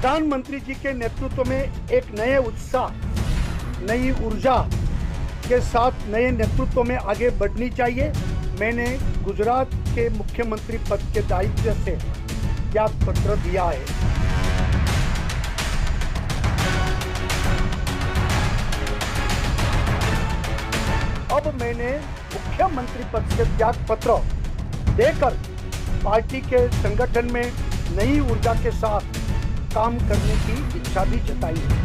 प्रधानमंत्री जी के नेतृत्व में एक नए उत्साह, नई ऊर्जा के साथ नए नेतृत्व में आगे बढ़नी चाहिए। मैंने गुजरात के मुख्यमंत्री पद के दायित्व से त्याग पत्र दिया है। अब मैंने मुख्यमंत्री पद से त्याग पत्र देकर पार्टी के संगठन में नई ऊर्जा के साथ काम करने की इच्छा भी जताई है।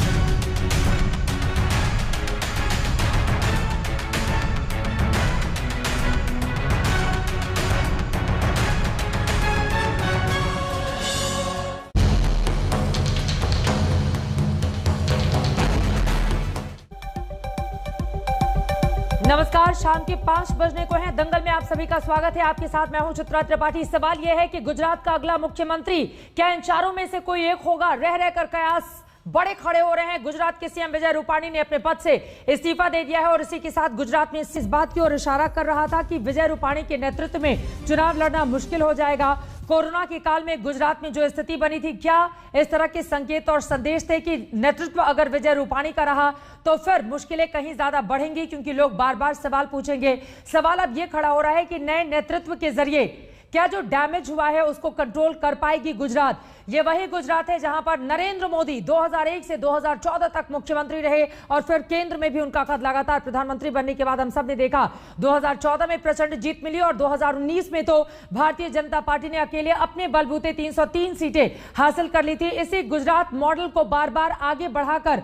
नमस्कार, शाम के 5 बजने को है। दंगल में आप सभी का स्वागत है। आपके साथ मैं हूं चित्रा त्रिपाठी। सवाल यह है कि गुजरात का अगला मुख्यमंत्री क्या इन चारों में से कोई एक होगा? रह रहकर कयास बड़े खड़े हो रहे हैं। गुजरात के सीएम विजय रूपाणी ने अपने पद से इस्तीफा दे दिया है और इसी के साथ गुजरात में इस बात की ओर इशारा कर रहा था कि विजय रूपाणी के नेतृत्व में चुनाव लड़ना मुश्किल हो जाएगा। कोरोना के काल में गुजरात में जो स्थिति बनी थी, क्या इस तरह के संकेत और संदेश थे कि नेतृत्व अगर विजय रूपाणी का रहा तो फिर मुश्किलें कहीं ज्यादा बढ़ेंगी, क्योंकि लोग बार बार सवाल पूछेंगे। सवाल अब यह खड़ा हो रहा है कि नए नेतृत्व के जरिए क्या जो डैमेज हुआ है उसको कंट्रोल कर पाएगी गुजरात? ये वही गुजरात है जहां पर नरेंद्र मोदी 2001 से 2014 तक मुख्यमंत्री रहे और फिर केंद्र में भी उनका कद लगातार प्रधानमंत्री बनने के बाद हम सब ने देखा 2014 में प्रचंड जीत मिली और 2019 में तो भारतीय जनता पार्टी ने अकेले अपने बलबूते 303 सीटें हासिल कर ली थी। इसी गुजरात मॉडल को बार बार आगे बढ़ाकर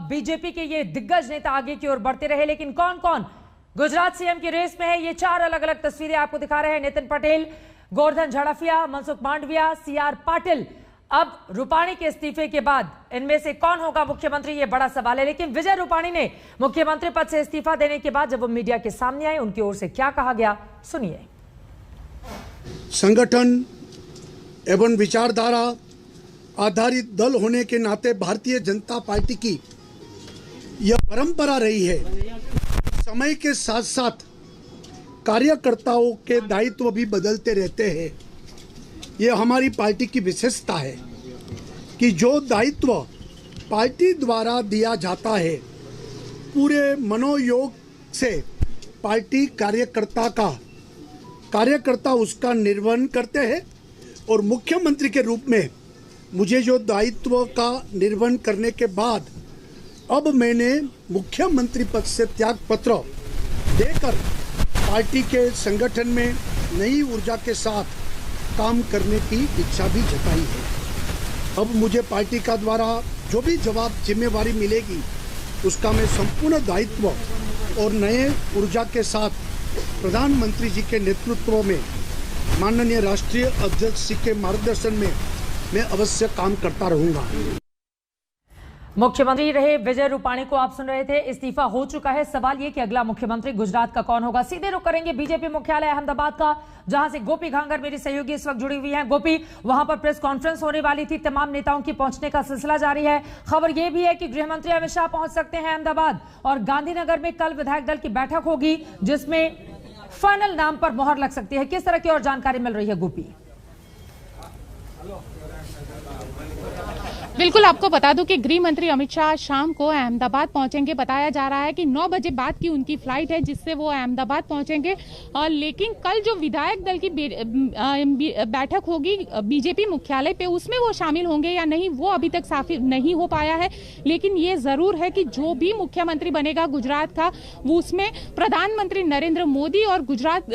बीजेपी के ये दिग्गज नेता आगे की ओर बढ़ते रहे। लेकिन कौन कौन गुजरात सीएम की रेस में है, ये 4 अलग अलग तस्वीरें आपको दिखा रहे हैं। नितिन पटेल, गोवर्धन झड़ाफिया, मनसुख मांडविया, सीआर पाटिल। अब रूपाणी के इस्तीफे के बाद इनमें से कौन होगा मुख्यमंत्री, ये बड़ा सवाल है। लेकिन विजय रूपाणी ने मुख्यमंत्री पद से इस्तीफा देने के बाद जब वो मीडिया के सामने आए, उनकी ओर से क्या कहा गया, सुनिए। संगठन एवं विचारधारा आधारित दल होने के नाते भारतीय जनता पार्टी की यह परंपरा रही है। समय के साथ साथ कार्यकर्ताओं के दायित्व भी बदलते रहते हैं। ये हमारी पार्टी की विशेषता है कि जो दायित्व पार्टी द्वारा दिया जाता है, पूरे मनोयोग से पार्टी कार्यकर्ता उसका निर्वहन करते हैं और मुख्यमंत्री के रूप में मुझे जो दायित्व का निर्वहन करने के बाद अब मैंने मुख्यमंत्री पद से त्याग पत्र देकर पार्टी के संगठन में नई ऊर्जा के साथ काम करने की इच्छा भी जताई है। अब मुझे पार्टी का द्वारा जो भी जिम्मेवारी मिलेगी उसका मैं संपूर्ण दायित्व और नए ऊर्जा के साथ प्रधानमंत्री जी के नेतृत्व में माननीय राष्ट्रीय अध्यक्ष जी के मार्गदर्शन में मैं अवश्य काम करता रहूंगा। मुख्यमंत्री रहे विजय रूपाणी को आप सुन रहे थे। इस्तीफा हो चुका है। सवाल ये कि अगला मुख्यमंत्री गुजरात का कौन होगा। सीधे रुख करेंगे बीजेपी मुख्यालय अहमदाबाद का, जहां से गोपी घांगर मेरी सहयोगी इस वक्त जुड़ी हुई हैं। गोपी, वहां पर प्रेस कॉन्फ्रेंस होने वाली थी, तमाम नेताओं की पहुंचने का सिलसिला जारी है। खबर यह भी है कि गृह मंत्री अमित शाह पहुंच सकते हैं अहमदाबाद और गांधीनगर में कल विधायक दल की बैठक होगी जिसमें फाइनल नाम पर मोहर लग सकती है। किस तरह की और जानकारी मिल रही है गोपी? बिल्कुल, आपको बता दूं कि गृह मंत्री अमित शाह शाम को अहमदाबाद पहुंचेंगे। बताया जा रहा है कि 9 बजे बाद की उनकी फ्लाइट है जिससे वो अहमदाबाद पहुंचेंगे। लेकिन कल जो विधायक दल की बैठक होगी बीजेपी मुख्यालय पे, उसमें वो शामिल होंगे या नहीं वो अभी तक साफ नहीं हो पाया है। लेकिन ये जरूर है कि जो भी मुख्यमंत्री बनेगा गुजरात का, वो उसमें प्रधानमंत्री नरेंद्र मोदी और गुजरात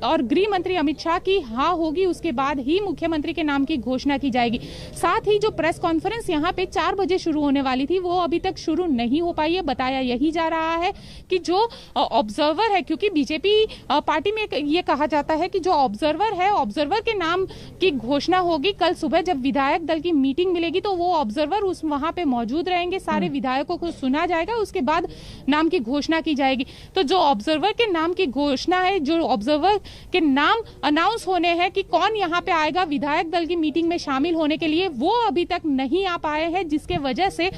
और गृह मंत्री अमित शाह की हाँ होगी, उसके बाद ही मुख्यमंत्री के नाम की घोषणा की जाएगी। साथ ही जो प्रेस कॉन्फ्रेंस यहाँ पे 4 बजे शुरू होने वाली थी वो अभी तक शुरू नहीं हो पाई है। बताया यही जा रहा है कि जो ऑब्जर्वर है, क्योंकि बीजेपी पार्टी में ये कहा जाता है कि जो ऑब्जर्वर है, ऑब्जर्वर के नाम की घोषणा होगी कल सुबह। जब विधायक दल की मीटिंग मिलेगी तो वो ऑब्जर्वर उस वहां पे मौजूद रहेंगे, सारे विधायकों को सुना जाएगा, उसके बाद नाम की घोषणा की जाएगी। तो जो ऑब्जर्वर के नाम की घोषणा है, जो ऑब्जर्वर के नाम अनाउंस होने हैं कि कौन यहाँ पे आएगा विधायक दल की मीटिंग में शामिल होने के लिए, वो अभी तक नहीं नहीं आ पाए हैं, जिसके वजह से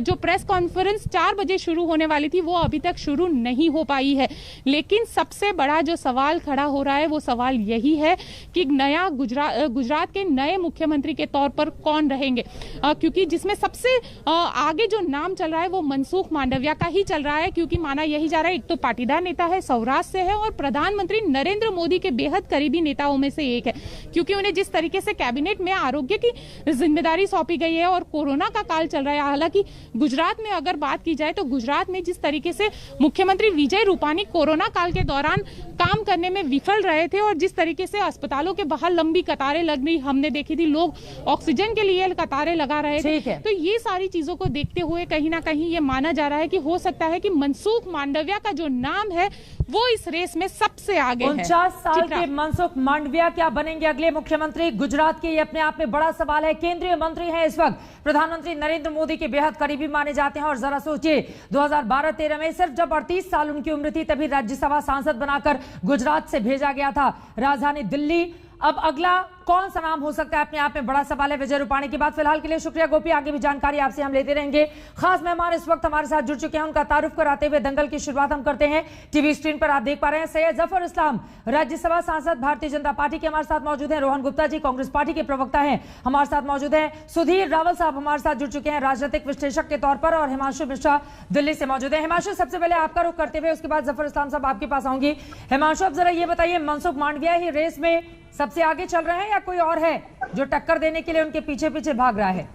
जो प्रेस कॉन्फ्रेंस 4 बजे शुरू होने वाली थी वो अभी तक शुरू नहीं हो पाई है। लेकिन सबसे बड़ा जो सवाल खड़ा हो रहा है वो सवाल यही है कि नया गुजरात के नए मुख्यमंत्री के तौर पर कौन रहेंगे, क्योंकि जिसमें सबसे आगे जो नाम चल रहा है वो मनसुख मांडविया का ही चल रहा है, क्योंकि माना यही जा रहा है एक तो पाटीदार नेता है, सौराष्ट्र से है और प्रधानमंत्री नरेंद्र मोदी के बेहद करीबी नेताओं में से एक है, क्योंकि उन्हें जिस तरीके से कैबिनेट में आरोग्य की जिम्मेदारी सौंपी गई है और कोरोना का काल चल रहा है। हालांकि गुजरात में अगर बात की जाए तो गुजरात में जिस तरीके से मुख्यमंत्री विजय रूपानी कोरोना काल के दौरान काम करने में विफल रहे थे और जिस तरीके से अस्पतालों के बाहर लंबी कतारें लग रही हमने देखी थी, लोग ऑक्सीजन के लिए कतारें लगा रहे थे, तो ये सारी चीजों को देखते हुए कहीं ना कहीं ये माना जा रहा है कि हो सकता है कि मनसुख मांडविया का जो नाम है वो इस रेस में सबसे आगे है। 49 साल के मनसुख मांडविया क्या बनेंगे अगले मुख्यमंत्री गुजरात के? ये अपने आप में बड़ा सवाल है। केंद्रीय मंत्री हैं इस वक्त, प्रधानमंत्री नरेंद्र मोदी के बेहद करीबी माने जाते हैं और जरा सोचिए 2012-13 में सिर्फ जब 38 साल उनकी उम्र थी तभी राज्यसभा सांसद बनाकर गुजरात से भेजा गया था राजधानी दिल्ली। अब अगला कौन सा नाम हो सकता है, अपने आप में बड़ा सवाल है। विजय रूपाणी की बात फिलहाल के लिए शुक्रिया गोपी, आगे भी जानकारी आपसे हम लेते रहेंगे। खास मेहमान इस वक्त हमारे साथ जुड़ चुके हैं, उनका तारुफ कराते हुए दंगल की शुरुआत हम करते हैं। टीवी स्क्रीन पर आप देख पा रहे हैं सैयद जफर इस्लाम, राज्यसभा सांसद भारतीय जनता पार्टी के हमारे साथ मौजूद हैं। रोहन गुप्ता जी कांग्रेस पार्टी के प्रवक्ता हैं, हमारे साथ मौजूद हैं। सुधीर रावल साहब हमारे साथ जुड़ चुके हैं राजनीतिक विश्लेषक के तौर पर, और हिमांशु मिश्रा दिल्ली से मौजूद है। हिमांशु, सबसे पहले आपका रुख करते हुए उसके बाद जफर इस्लाम साहब आपके पास आऊंगी। हिमांशु, अब जरा ये बताइए, मनसुख मांडविया ही रेस में सबसे आगे चल रहे हैं या कोई और है जो टक्कर देने के लिए उनके पीछे पीछे भाग रहा है?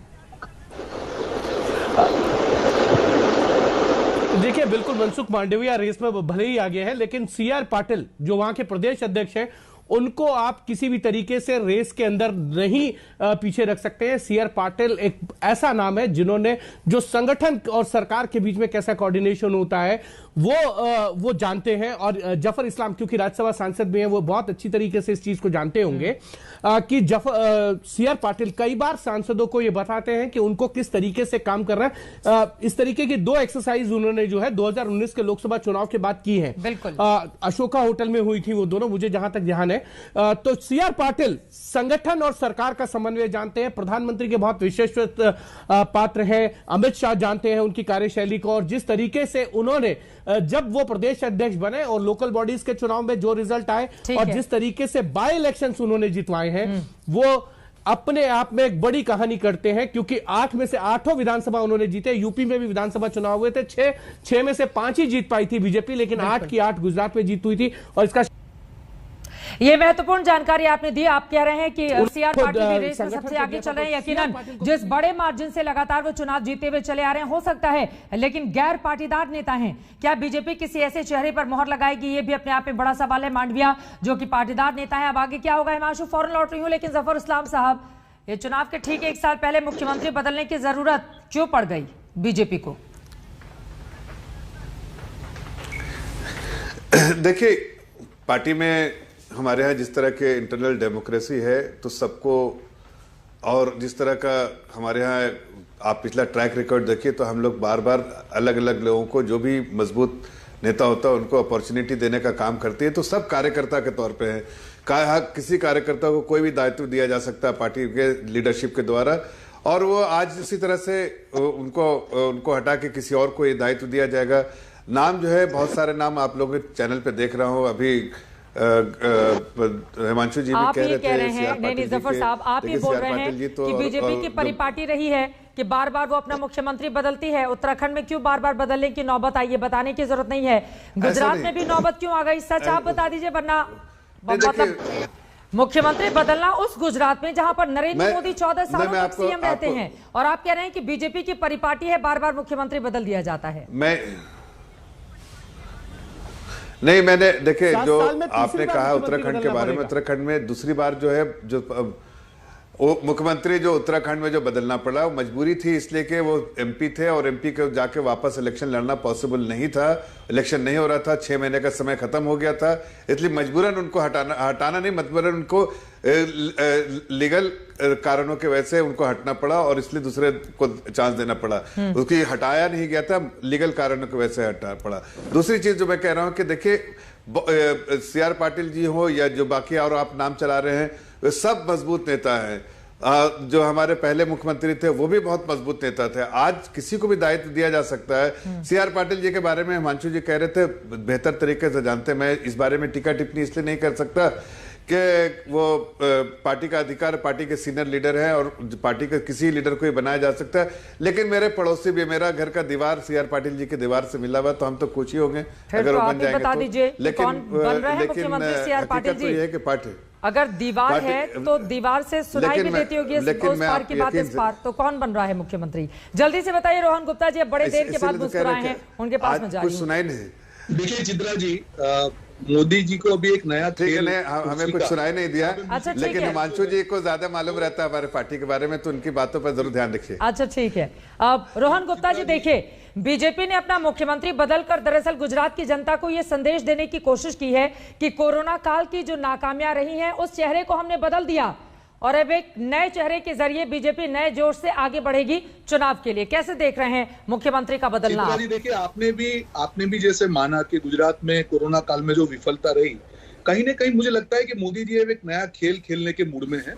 देखिए, बिल्कुल मनसुख मांडविया रेस में भले ही आगे है, लेकिन सीआर पाटिल जो वहां के प्रदेश अध्यक्ष हैं उनको आप किसी भी तरीके से रेस के अंदर नहीं पीछे रख सकते हैं। सीआर पाटिल एक ऐसा नाम है जिन्होंने जो संगठन और सरकार के बीच में कैसा कोऑर्डिनेशन होता है वो जानते हैं, और जफर इस्लाम क्योंकि राज्यसभा सांसद भी हैं वो बहुत अच्छी तरीके से इस चीज को जानते होंगे कि सीआर पाटिल कई बार सांसदों को ये बताते हैं कि उनको किस तरीके से काम कर रहे हैं। इस तरीके की 2 एक्सरसाइज उन्होंने जो है 2019 के लोकसभा चुनाव के बाद की है। बिल्कुल अशोका होटल में हुई थी वो दोनों, मुझे जहां तक ध्यान है। तो सीआर पाटिल संगठन और सरकार का समन्वय जानते हैं, प्रधानमंत्री के बहुत विशेषत पात्र हैं, अमित शाह जानते हैं उनकी कार्यशैली को, और जिस तरीके से उन्होंने जब वो प्रदेश अध्यक्ष बने और लोकल बॉडीज के चुनाव में जो रिजल्ट आए और जिस तरीके से बाय इलेक्शंस उन्होंने जितवाए हैं वो अपने आप में एक बड़ी कहानी करते हैं, क्योंकि 8 में से 8 विधानसभा उन्होंने जीते। यूपी में भी विधानसभा चुनाव हुए थे, 6 में से 5 ही जीत पाई थी बीजेपी, लेकिन 8 की 8 गुजरात में जीत हुई थी। और इसका ये महत्वपूर्ण जानकारी आपने दी। आप कह रहे हैं कि सीआर पार्टी भी रेस में सबसे आगे चल रहे हैं, यकीनन जिस बड़े मार्जिन से लगातार वो चुनाव जीते हुए चले आ रहे हैं, हो सकता है लेकिन गैर पाटीदार नेता हैं, क्या बीजेपी किसी ऐसे चेहरे पर मोहर लगाएगी? ये भी अपने आप में बड़ा सवाल है। मांडविया जो कि पाटीदार नेता है, अब आगे क्या होगा? हिमांशु, फौरन लौट रही हूं, लेकिन जफर इस्लाम साहब, ये चुनाव के ठीक 1 साल पहले मुख्यमंत्री बदलने की जरूरत क्यों पड़ गई बीजेपी को? देखिए, पार्टी में हमारे यहाँ जिस तरह के इंटरनल डेमोक्रेसी है तो सबको, और जिस तरह का हमारे यहाँ आप पिछला ट्रैक रिकॉर्ड देखिए तो हम लोग बार बार अलग अलग लोगों को, जो भी मजबूत नेता होता है उनको अपॉर्चुनिटी देने का काम करती है। तो सब कार्यकर्ता के तौर पे है, किसी कार्यकर्ता को कोई भी दायित्व दिया जा सकता है पार्टी के लीडरशिप के द्वारा, और वो आज इसी तरह से उनको हटा के किसी और को ये दायित्व दिया जाएगा। नाम जो है, बहुत सारे नाम आप लोगों के चैनल पे देख रहा हूँ, अभी हिमांशु जी भी कह रहे हैं, नहीं जफर साहब आप ये बोल रहे हैं कि बीजेपी की परिपाटी रही है कि बार बार वो अपना मुख्यमंत्री बदलती है। उत्तराखंड में क्यों बार बार बदलने की नौबत आई, ये बताने की जरूरत नहीं है। गुजरात में भी नौबत क्यों आ गई, सच आप बता दीजिए, वरना मतलब मुख्यमंत्री बदलना उस गुजरात में जहां पर नरेंद्र मोदी 14 सालों तक सीएम रहते हैं, और आप कह रहे हैं कि बीजेपी की परिपाटी है, बार बार मुख्यमंत्री बदल दिया जाता है। नहीं, मैंने देखे जो आपने कहा उत्तराखंड के बारे में, उत्तराखंड में दूसरी बार जो है, जो मुख्यमंत्री जो उत्तराखंड में जो बदलना पड़ा वो मजबूरी थी, इसलिए कि वो एमपी थे और एमपी को जाके वापस इलेक्शन लड़ना पॉसिबल नहीं था, इलेक्शन नहीं हो रहा था, 6 महीने का समय खत्म हो गया था, इसलिए मजबूरन उनको हटाना नहीं, मजबूरन उनको लीगल कारणों के वजह से उनको हटना पड़ा और इसलिए दूसरे को चांस देना पड़ा। उसकी हटाया नहीं गया था, लीगल कारणों की वजह से हटाना पड़ा। दूसरी चीज जो मैं कह रहा हूं कि देखिए, सीआर पाटिल जी हो या जो बाकी और आप नाम चला रहे हैं, वे सब मजबूत नेता हैं। जो हमारे पहले मुख्यमंत्री थे वो भी बहुत मजबूत नेता थे। आज किसी को भी दायित्व दिया जा सकता है। सीआर पाटिल जी के बारे में हिमांशु जी कह रहे थे, बेहतर तरीके से जानते, मैं इस बारे में टीका टिप्पणी इसलिए नहीं कर सकता कि वो पार्टी का अधिकार, पार्टी के सीनियर लीडर हैं और पार्टी के किसी लीडर को ही बनाया जा सकता है। लेकिन मेरे पड़ोसी भी, मेरा घर का दीवार सीआर पाटिल जी के दीवार से मिला हुआ, तो हम तो कुछ ही होंगे अगर वो बन जाएंगे। बता दीजिए लेकिन सीआर पाटिल जी, है कि पार्टी अगर दीवार है तो दीवार से सुनाई भी देती होगी उस पार की बात इस पार, तो कौन बन रहा है मुख्यमंत्री? जल्दी से बताइए। रोहन गुप्ता जी अब बड़े देर के बाद मुस्कुराए हैं, उनके पास में जा रही हूं। कुछ सुनाई नहीं। देखिए चित्रा जी, मोदी जी को अभी एक नया खेल, हमें कुछ सुनाई नहीं दिया। अच्छा, लेकिन हिमांशु जी को ज्यादा मालूम रहता है हमारे पार्टी के बारे में, तो उनकी बातों पर जरूर ध्यान रखिए। अच्छा ठीक है। अब रोहन गुप्ता जी देखिए, बीजेपी ने अपना मुख्यमंत्री बदलकर दरअसल गुजरात की जनता को यह संदेश देने की कोशिश की है कि कोरोना काल की जो नाकामियां रही हैं उस चेहरे को हमने बदल दिया और अब एक नए चेहरे के जरिए बीजेपी नए जोश से आगे बढ़ेगी चुनाव के लिए। कैसे देख रहे हैं मुख्यमंत्री का बदलना? देखिए, आपने भी जैसे माना कि गुजरात में कोरोना काल में जो विफलता रही, कहीं ना कहीं मुझे लगता है कि मोदी जी एक नया खेल खेलने के मूड में है।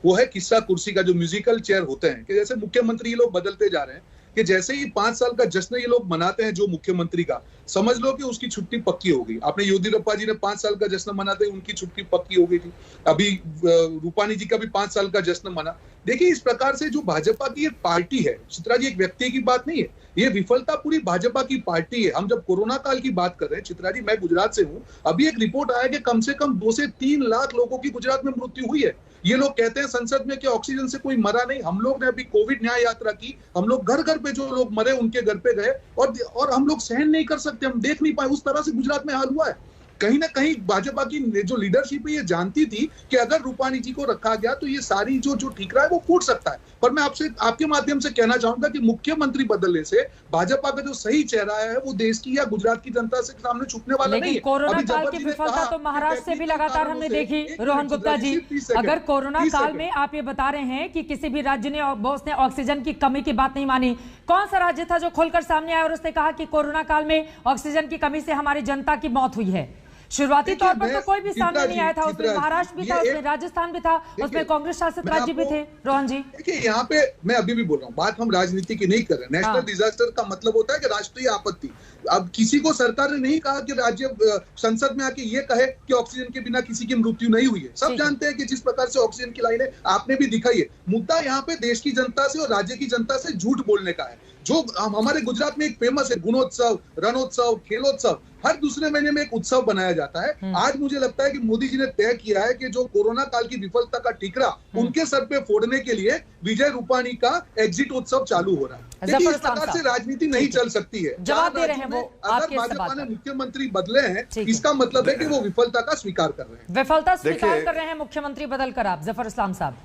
वो है किस्सा कुर्सी का, जो म्यूजिकल चेयर होते हैं कि जैसे मुख्यमंत्री ये लोग बदलते जा रहे हैं कि जैसे ही 5 साल का जश्न ये लोग मनाते हैं जो मुख्यमंत्री का, समझ लो कि उसकी छुट्टी पक्की हो गई। आपने येदियुरप्पा जी ने 5 साल का जश्न मनाते ही उनकी छुट्टी पक्की हो गई थी। अभी रूपानी जी का भी 5 साल का जश्न मना। देखिए, इस प्रकार से जो भाजपा की एक पार्टी है चित्रा जी, एक व्यक्ति की बात नहीं है, ये विफलता पूरी भाजपा की पार्टी है। हम जब कोरोना काल की बात कर रहे हैं चित्रा जी, मैं गुजरात से हूं, अभी एक रिपोर्ट आया कि कम से कम 2 से 3 लाख लोगों की गुजरात में मृत्यु हुई है। ये लोग कहते हैं संसद में कि ऑक्सीजन से कोई मरा नहीं। हम लोग ने अभी कोविड न्याय यात्रा की, हम लोग घर घर पे जो लोग मरे उनके घर पे गए और हम लोग सहन नहीं कर सकते, हम देख नहीं पाए। उस तरह से गुजरात में हाल हुआ है। कहीं ना कहीं भाजपा की जो लीडरशिप है ये जानती थी कि अगर रूपानी जी को रखा गया तो ये सारी जो ठीक रहा है वो फूट सकता है। पर मैं आपसे आपके माध्यम से कहना चाहूंगा कि मुख्यमंत्री बदलने से भाजपा का जो सही चेहरा है वो देश की या गुजरात की जनता से सामने छुपने वाला नहीं है। कोरोना काल की विफलता तो महाराष्ट्र से भी लगातार हमने देखी। रोहन गुप्ता जी, अगर कोरोना काल में आप ये बता रहे हैं कि किसी भी राज्य ने बॉस ने ऑक्सीजन की कमी की बात नहीं मानी, कौन सा राज्य था जो खुलकर सामने आया और उसने कहा कि कोरोना काल में ऑक्सीजन की कमी से हमारी जनता की मौत हुई है? शुरुआती तौर पर तो कोई भी सामने नहीं आया था। उसमें महाराष्ट्र भी था, उसमें राजस्थान भी था, उसमें कांग्रेस शासित राज्य भी थे। रोहन जी देखिए, यहाँ पे मैं अभी भी बोल रहा हूँ, बात हम राजनीति की नहीं कर रहे। नेशनल डिजास्टर का मतलब होता है कि राष्ट्रीय आपत्ति। अब किसी को सरकार ने नहीं कहा कि राज्य संसद में आके ये कहे कि ऑक्सीजन के बिना किसी की मृत्यु नहीं हुई है। सब जानते हैं कि जिस प्रकार से ऑक्सीजन की लाइनें आपने भी दिखाई है। मुद्दा यहाँ पे देश की जनता से और राज्य की जनता से झूठ बोलने का है। जो हमारे गुजरात में एक फेमस है गुणोत्सव, रणोत्सव, खेलोत्सव, हर दूसरे महीने में एक उत्सव बनाया जाता है। आज मुझे लगता है कि मोदी जी ने तय किया है कि जो कोरोना काल की विफलता का ठीकरा उनके सर पे फोड़ने के लिए विजय रूपानी का एग्जिट उत्सव चालू हो रहा है। देखिए, इस प्रकार से राजनीति नहीं चल सकती है। जवाब दे रहे हैं वो। अगर भाजपा ने मुख्यमंत्री बदले हैं, इसका मतलब है कि वो विफलता का स्वीकार कर रहे हैं। विफलता स्वीकार कर रहे हैं मुख्यमंत्री बदलकर आप। जफर इस्लाम साहब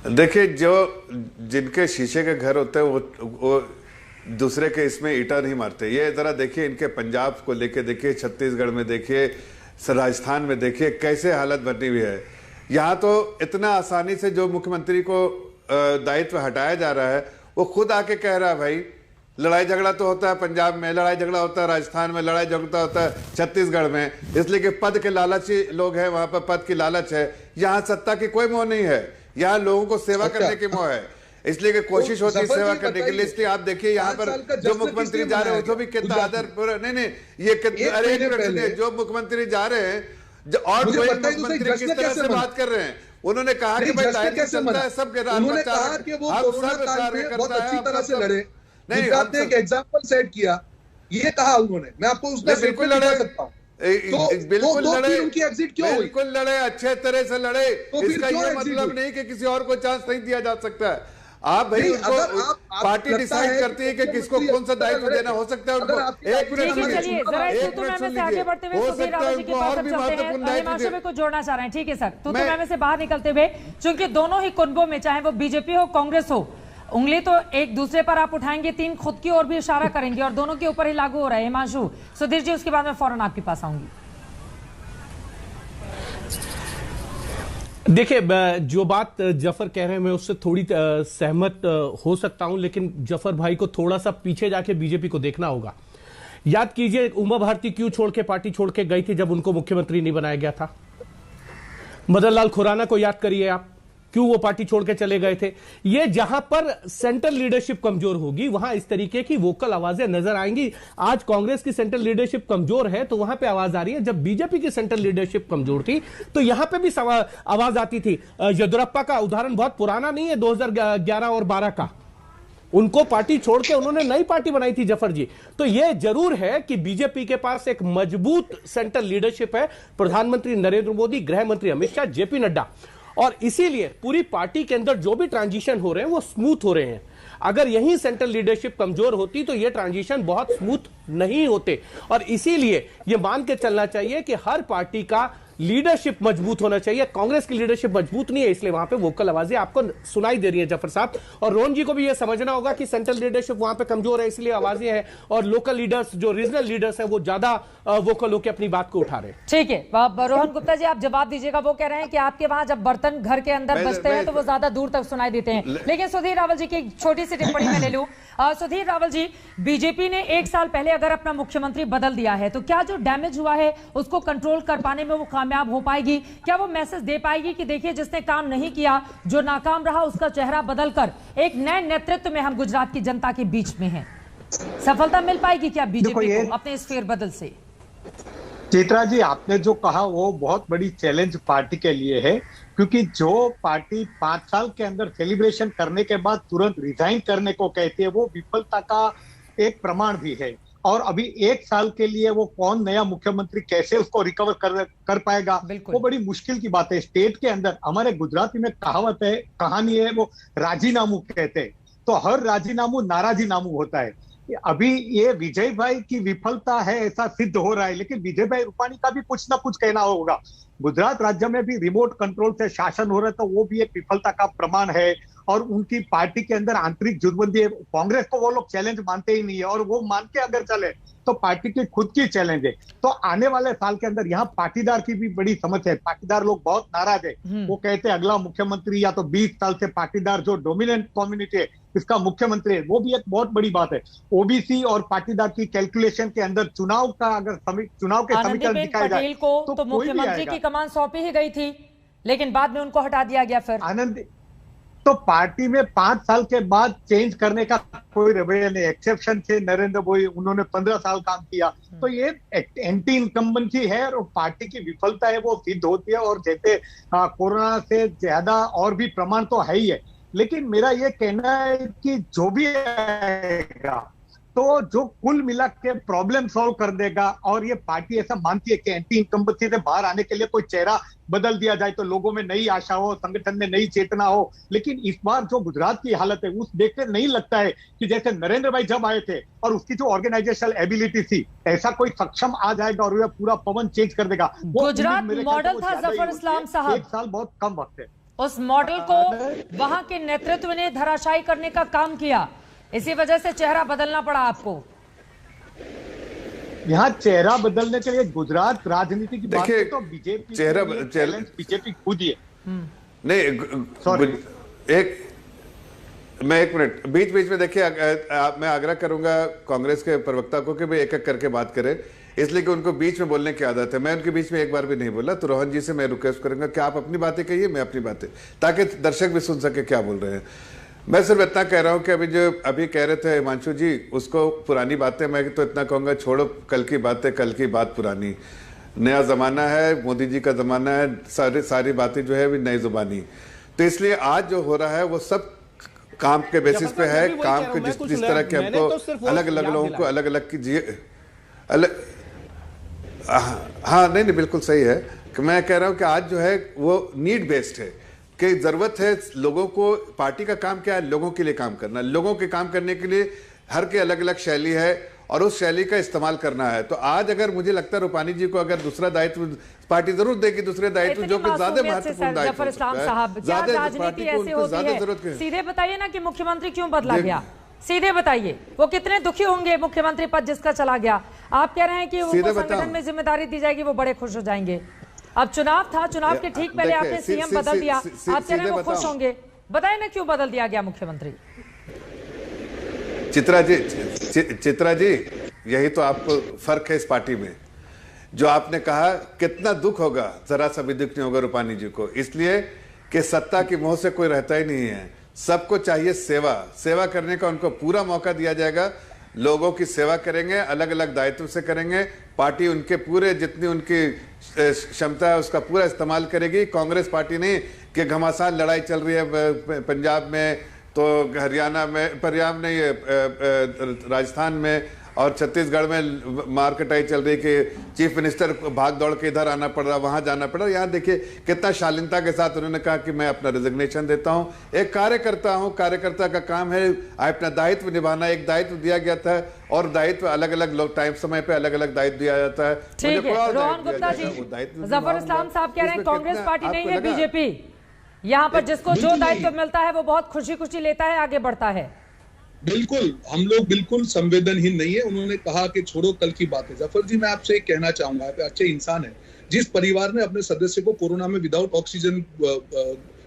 देखिए, जो जिनके शीशे के घर होते हैं वो दूसरे के इसमें ईंटा नहीं मारते। ये जरा देखिए, इनके पंजाब को लेके देखिए, छत्तीसगढ़ में देखिए, राजस्थान में देखिए कैसे हालत बनी हुई है। यहाँ तो इतना आसानी से जो मुख्यमंत्री को दायित्व हटाया जा रहा है वो खुद आके कह रहा है, भाई लड़ाई झगड़ा तो होता है पंजाब में, लड़ाई झगड़ा होता है राजस्थान में, लड़ाई झगड़ा होता है छत्तीसगढ़ में, इसलिए कि पद के लालची लोग हैं, वहां पर पद की लालच है। यहाँ सत्ता की कोई मोह नहीं है, यहाँ लोगों को सेवा करने की मोह है, इसलिए कि कोशिश होती है सेवा करने के लिए। इसलिए आप देखिए यहाँ पर जो मुख्यमंत्री जा रहे हैं उसको भी कितना आदर पूरा नहीं ये अरे एक मिनट, जो मुख्यमंत्री जा रहे हैं और कोई मुख्यमंत्री किस तरह से बात कर रहे हैं, उन्होंने कहा कि भाई दायित्व चलता है सबके राज, उन्होंने कहा कि वो कोरोना काल में बहुत अच्छी तरह से लड़े। नहीं, आपने एक एग्जांपल सेट किया, ये कहा उन्होंने, मैं आपको उसमें बिल्कुल लड़ा सकता हूँ। बिल्कुल लड़े, उनकी एग्जिट क्यों हुई? बिल्कुल लड़े, अच्छे तरह से लड़े। इसका ये मतलब नहीं कि किसी और को चांस नहीं दिया जा सकता है। आप भाई उनको पार्टी डिसाइड करती है कि किसको कौन सा दायित्व देना हो सकता है उनको। एक मिनट सुनिए, आगे बढ़ते हुए सुधीर रावत जी के पास अब चलते हैं। हिमांशु में कुछ जोड़ना चाह रहे हैं, ठीक है सर। तो मैं से बाहर निकलते हुए, चूंकि दोनों ही कुनबों में, चाहे वो बीजेपी हो कांग्रेस हो, उंगली तो एक दूसरे पर आप उठाएंगे, 3 खुद की ओर भी इशारा करेंगे और दोनों के ऊपर ही लागू हो रहा है। हिमांशु, सुधीर जी, उसके बाद मैं फौरन आपके पास आऊंगी। देखिए, जो बात जफर कह रहे हैं मैं उससे थोड़ी सहमत हो सकता हूं, लेकिन जफर भाई को थोड़ा सा पीछे जाके बीजेपी को देखना होगा। याद कीजिए, उमा भारती क्यों छोड़ के पार्टी छोड़ के गई थी जब उनको मुख्यमंत्री नहीं बनाया गया था? मदन लाल खुराना को याद करिए आप, क्यों वो पार्टी छोड़ के चले गए थे। ये जहां पर सेंट्रल लीडरशिप कमजोर होगी वहां इस तरीके की वोकल आवाजें नजर आएंगी। आज कांग्रेस की सेंट्रल लीडरशिप कमजोर है तो वहां पे आवाज आ रही है। जब बीजेपी की सेंट्रल लीडरशिप कमजोर थी तो यहां पे भी आवाज आती थी। येदियुरप्पा का उदाहरण बहुत पुराना नहीं है, 2011 और 12 का। उनको पार्टी छोड़ के उन्होंने नई पार्टी बनाई थी जफर जी। तो यह जरूर है कि बीजेपी के पास एक मजबूत सेंट्रल लीडरशिप है, प्रधानमंत्री नरेंद्र मोदी, गृह मंत्री अमित शाह, जेपी नड्डा, और इसीलिए पूरी पार्टी के अंदर जो भी ट्रांजिशन हो रहे हैं वो स्मूथ हो रहे हैं। अगर यही सेंट्रल लीडरशिप कमजोर होती तो ये ट्रांजिशन बहुत स्मूथ नहीं होते। और इसीलिए ये मान के चलना चाहिए कि हर पार्टी का लीडरशिप मजबूत होना चाहिए। कांग्रेस की लीडरशिप मजबूत नहीं है, इसलिए वहां पे वोकल आवाजें आपको सुनाई दे रही है जफर साहब। और रोहन जी को भी यह समझना होगा कि सेंट्रल लीडरशिप वहां पे कमजोर है, इसलिए आवाजें हैं, और लोकल लीडर्स जो रीजनल लीडर्स हैं वो ज्यादा वोकल होकर अपनी बात को उठा रहे हैं। ठीक है, रोहन गुप्ता जी आप जवाब दीजिएगा। वो कह रहे हैं कि आपके वहां जब बर्तन घर के अंदर बजते हैं तो वो ज्यादा दूर तक सुनाई देते हैं। लेकिन सुधीर रावल जी की एक छोटी सी टिप्पणी में ले लूं। सुधीर रावल जी, बीजेपी ने 1 साल पहले अगर अपना मुख्यमंत्री बदल दिया है तो क्या जो डैमेज हुआ है उसको कंट्रोल कर पाने में वो कामयाब हो पाएगी? क्या वो मैसेज दे पाएगी कि देखिए जिसने काम नहीं किया, जो नाकाम रहा, उसका चेहरा बदलकर एक नए नेतृत्व में हम गुजरात की जनता के बीच में हैं? सफलता मिल पाएगी क्या बीजेपी को अपने इस फेरबदल से? चित्रा जी, आपने जो कहा वो बहुत बड़ी चैलेंज पार्टी के लिए है, क्योंकि जो पार्टी 5 साल के अंदर सेलिब्रेशन करने के बाद तुरंत रिजाइन करने को कहती है वो विफलता का एक प्रमाण भी है। और अभी 1 साल के लिए वो कौन नया मुख्यमंत्री कैसे उसको रिकवर कर पाएगा, वो बड़ी मुश्किल की बात है। स्टेट के अंदर हमारे गुजराती में कहावत है, कहानी है, वो राजीनामू कहते हैं। तो हर राजीनामू नाराजीनामू होता है। अभी ये विजय भाई की विफलता है ऐसा सिद्ध हो रहा है, लेकिन विजय भाई रूपाणी का भी कुछ ना कुछ कहना होगा। गुजरात राज्य में भी रिमोट कंट्रोल से शासन हो रहा है तो वो भी एक विफलता का प्रमाण है। और उनकी पार्टी के अंदर आंतरिक जुटबंदी है। कांग्रेस को वो लोग चैलेंज मानते ही नहीं है, और वो मान के अगर चले तो पार्टी की खुद की चैलेंज है। तो आने वाले साल के अंदर यहाँ पाटीदार की भी बड़ी समस्या है। पाटीदार लोग बहुत नाराज है। वो कहते हैं अगला मुख्यमंत्री या तो 20 साल से पाटीदार जो डोमिनेंट कम्युनिटी है इसका मुख्यमंत्री है, वो भी एक बहुत बड़ी बात है। ओबीसी और पाटीदार की कैलकुलेशन के अंदर चुनाव का अगर चुनाव के समीकरण दिखाए जाए तो मुख्यमंत्री की कमान सौंपी ही गई थी, लेकिन बाद में उनको हटा दिया गया। फिर आनंद तो पार्टी में 5 साल के बाद चेंज करने का कोई रवैया नहीं। एक्सेप्शन थे नरेंद्र मोदी, उन्होंने 15 साल काम किया। तो ये एंटी इनकम्बेंसी है और पार्टी की विफलता है वो सिद्ध होती है। और जैसे कोरोना से ज्यादा और भी प्रमाण तो है ही है, लेकिन मेरा ये कहना है कि जो भी आएगा तो जो कुल मिला के प्रॉब्लम सॉल्व कर देगा। और ये पार्टी ऐसा मानती है कि एंटी इनकम्बेंसी से बाहर आने के लिए कोई चेहरा बदल दिया जाए तो लोगों में नई आशा हो, संगठन में नई चेतना हो। लेकिन इस बार जो गुजरात की हालत है उस देख कर नहीं लगता है कि जैसे नरेंद्र भाई जब आए थे और उसकी जो ऑर्गेनाइजेशनल एबिलिटी थी ऐसा कोई सक्षम आ जाएगा और वह पूरा पवन चेंज कर देगा। गुजरात मॉडल था जफर इस्लाम साहब, 1 साल बहुत कम वक्त है। उस मॉडल को वहां के नेतृत्व ने धराशायी करने का काम किया, इसी वजह से चेहरा बदलना पड़ा आपको। यहाँ चेहरा बदलने के लिए गुजरात राजनीति की बात तो बीजेपी बीजेपी खुद ही है। नहीं मैं एक मिनट बीच बीच में देखिए, मैं आग्रह करूंगा कांग्रेस के प्रवक्ता को कि भाई एक एक करके बात करें, इसलिए कि उनको बीच में बोलने की आदत है। मैं उनके बीच में एक बार भी नहीं बोला। तो रोहन जी से मैं रिक्वेस्ट करूंगा कि आप अपनी बातें कहिए, मैं अपनी बातें, ताकि दर्शक भी सुन सके क्या बोल रहे हैं। मैं सिर्फ इतना कह रहा हूं कि अभी कह रहे थे हिमांशु जी, उसको पुरानी बातें, मैं तो इतना कहूंगा छोड़ो कल की बातें, कल की बात पुरानी। नया जमाना है, मोदी जी का जमाना है, सारी बातें जो है भी नई जुबानी। तो इसलिए आज जो हो रहा है वो सब काम के बेसिस पे है। काम के जिस तरह के हमको अलग अलग लोगों को अलग अलग कीजिए हाँ नहीं बिल्कुल सही है कि मैं कह रहा हूं कि आज जो है वो नीड बेस्ड है कि जरूरत है लोगों को। पार्टी का काम क्या है? लोगों के लिए काम करना। लोगों के काम करने के लिए हर के अलग अलग शैली है और उस शैली का इस्तेमाल करना है। तो आज अगर मुझे लगता है रूपानी जी को अगर दूसरा दायित्व पार्टी जरूर देगी, दूसरे दायित्व जो कि ज्यादा महत्वपूर्ण दायित्व है। राजनीति ऐसे होती है, सीधे बताइए ना कि मुख्यमंत्री क्यों बदला गया, सीधे बताइए। वो कितने दुखी होंगे मुख्यमंत्री पद जिसका चला गया। आप कह रहे हैं कि उनको संगठन में जिम्मेदारी दी जाएगी, वो बड़े खुश हो जाएंगे। अब चुनाव था, चुनाव के ठीक पहले आपने सीएम बदल दिया, आप कह रहे हैं वो खुश होंगे। बताइए ना क्यों बदल दिया गया मुख्यमंत्री। चित्रा जी यही तो आपको फर्क है इस पार्टी में। जो आपने कहा, कितना दुख होगा, जरा सा भी दुख नहीं होगा रूपानी जी को, इसलिए कि सत्ता की मोह से कोई रहता ही नहीं है। सबको चाहिए सेवा करने का उनको पूरा मौका दिया जाएगा। लोगों की सेवा करेंगे, अलग अलग दायित्व से करेंगे। पार्टी उनके पूरे जितनी उनकी क्षमता है उसका पूरा इस्तेमाल करेगी। कांग्रेस पार्टी नहीं कि घमासान लड़ाई चल रही है पंजाब में, तो हरियाणा में, पंजाब नहीं, राजस्थान में और छत्तीसगढ़ में मार कटाई चल रही कि चीफ मिनिस्टर भाग दौड़ के इधर आना पड़ रहा, वहां जाना पड़ रहा। यहाँ देखिए कितना शालीनता के साथ उन्होंने कहा कि मैं अपना रिजिग्नेशन देता हूँ। एक कार्यकर्ता हूँ, कार्यकर्ता का काम है अपना दायित्व निभाना। एक दायित्व दिया गया था और दायित्व अलग अलग लोग टाइम समय पे अलग अलग दायित्व दिया जाता है। ठीक है, रोहन गुप्ता जी, जफर इस्लाम साहब कह रहे हैं कांग्रेस पार्टी नहीं है बीजेपी, यहाँ पर जिसको जो दायित्व मिलता है वो बहुत खुशी खुशी लेता है, आगे बढ़ता है। बिल्कुल, हम लोग बिल्कुल संवेदनहीन नहीं है। उन्होंने कहा कि छोड़ो कल की बात है। जफर जी, मैं आपसे एक कहना चाहूंगा, आप अच्छे इंसान है। जिस परिवार ने अपने सदस्य को कोरोना में विदाउट ऑक्सीजन